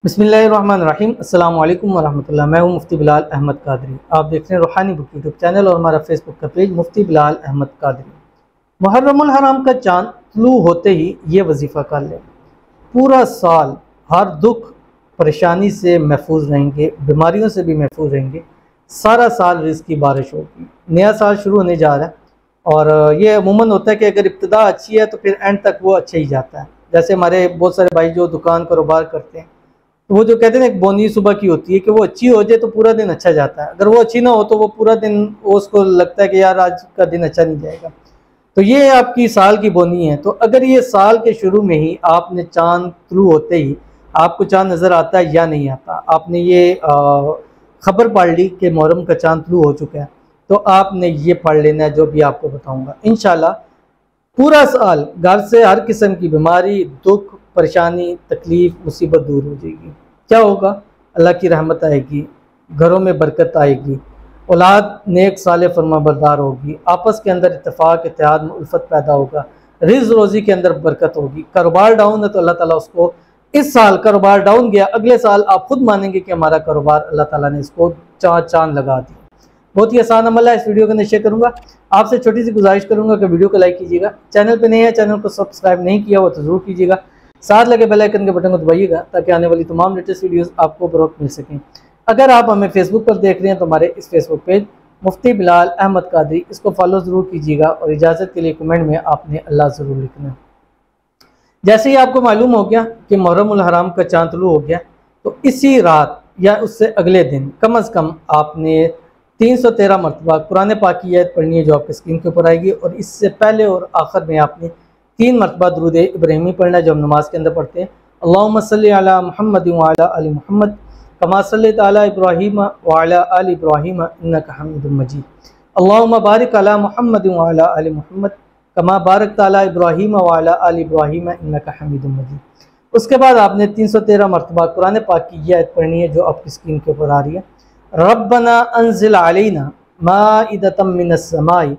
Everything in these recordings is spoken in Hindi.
बिस्मिल्लाहिर्रहमानिर्रहीम। अस्सलाम वालेकुम वरहमतुल्लाह। मैं हूं मुफ्ती बिलाल अहमद कादरी। आप देख रहे हैं रूहानी बुक यूट्यूब चैनल और हमारा फेसबुक का पेज मुफ्ती बिलाल अहमद कादरी। मुहर्रमुल हराम का चांद तुलू होते ही ये वजीफ़ा कर लें। पूरा साल हर दुख परेशानी से महफूज रहेंगे, बीमारियों से भी महफूज रहेंगे। सारा साल रिज़्क़ की बारिश होगी। नया साल शुरू होने जा रहा है और ये अमूमन होता है कि अगर इब्तिदा अच्छी है तो फिर एंड तक वो अच्छा ही जाता है। जैसे हमारे बहुत सारे भाई जो दुकान कारोबार करते हैं तो वो जो कहते हैं ना, एक बोनी सुबह की होती है कि वो अच्छी हो जाए तो पूरा दिन अच्छा जाता है। अगर वो अच्छी ना हो तो वो पूरा दिन उसको लगता है कि यार आज का दिन अच्छा नहीं जाएगा। तो ये आपकी साल की बोनी है। तो अगर ये साल के शुरू में ही आपने चांद शुरू होते ही आपको चांद नज़र आता है या नहीं आता, आपने ये खबर पढ़ ली कि मुहर्रम का चांद शुरू हो चुका है, तो आपने ये पढ़ लेना है जो भी आपको बताऊँगा। इंशाल्लाह पूरा साल घर से हर किस्म की बीमारी, दुख, परेशानी, तकलीफ़, मुसीबत दूर हो जाएगी। क्या होगा? अल्लाह की रहमत आएगी, घरों में बरकत आएगी, औलाद नेक साले फरमाबरदार होगी, आपस के अंदर इत्तेफाक, इत्तेहाद, उल्फत पैदा होगा, रिज़्क़ रोज़ी के अंदर बरकत होगी। कारोबार डाउन है तो अल्लाह ताला उसको, इस साल कारोबार डाउन गया, अगले साल आप खुद मानेंगे कि हमारा कारोबार अल्लाह ताला ने इसको चांद लगा दिया। बहुत ही आसान अमल है। इस वीडियो को मैं शेयर करूँगा। आपसे छोटी सी गुजारिश करूँगा कि वीडियो को लाइक कीजिएगा। चैनल पे नए हैं, चैनल को सब्सक्राइब नहीं किया हो तो ज़रूर कीजिएगा। साथ लगे बेल आइकन के बटन को दबाइएगा ताकि आने वाली तमाम लेटेस्ट वीडियोस आपको बर वक्त मिल सकें। अगर आप हमें फेसबुक पर देख रहे हैं तो हमारे इस फेसबुक पेज मुफ्ती बिलाल अहमद कादरी, इसको फॉलो ज़रूर कीजिएगा और इजाज़त के लिए कमेंट में आपने अल्लाह ज़रूर लिखना। जैसे ही आपको मालूम हो गया कि मुहर्रमुल हराम का चांद तुलू हो गया, तो इसी रात या उससे अगले दिन कम अज़ कम आपने 313 मरतबा कुरान पाक की आयत पढ़नी है जो आपकी स्क्रीन के ऊपर आएगी। और इससे पहले और आखिर में आपने 3 मरतबा दुरूद इब्राहिमी पढ़ना है जो हम नमाज के अंदर पढ़ते हैं। अल्लाहुम्मा सल्ली अला मुहम्मद व अला आलि मुहम्मद कमा सल्लैता अला इब्राहीम व अला आलि इब्राहीम इन्नका हमीदुम मजीद। अल्लाहुम्मा बारिक अला मुहम्मद व अला आलि मुहम्मद कमा बारकता अला इब्राहीम व अला आलि इब्राहीम इन्नका हमीदुम मजीद। उसके बाद आपने 313 मरतबा कुरान पाक की आयत पढ़नी है जो आपकी स्क्रीन के ऊपर आ रही है। रब्बना अंजिल अलैना माइदतम मिनस समाई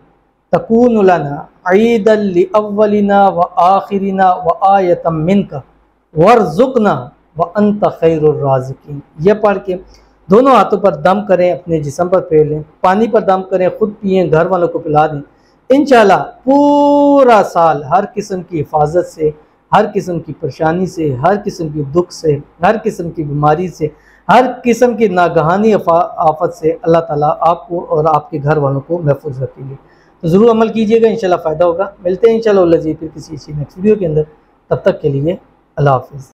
तकूनु लना ईदल लिअव्वलिना व आखिरिना व आयतम मिनका वर्ज़ुक़ना व अंत खैरुर राज़िकीन। यह पढ़ के दोनों हाथों पर दम करें, अपने जिस्म पर फेर लें, पानी पर दम करें, खुद पिएँ, घर वालों को पिला दें। इंशाल्लाह पूरा साल हर किस्म की हिफाजत से, हर किस्म की परेशानी से, हर किस्म की दुख से, हर किस्म की बीमारी से, हर किस्म की नागहानी आफत से अल्लाह ताला आपको और आपके घर वालों को महफूज रखेंगे। तो ज़रूर अमल कीजिएगा, इंशाल्लाह फ़ायदा होगा। मिलते हैं इंशाल्लाह फिर किसी नेक्स्ट वीडियो के अंदर। तब तक के लिए अल्लाह हाफ़िज़।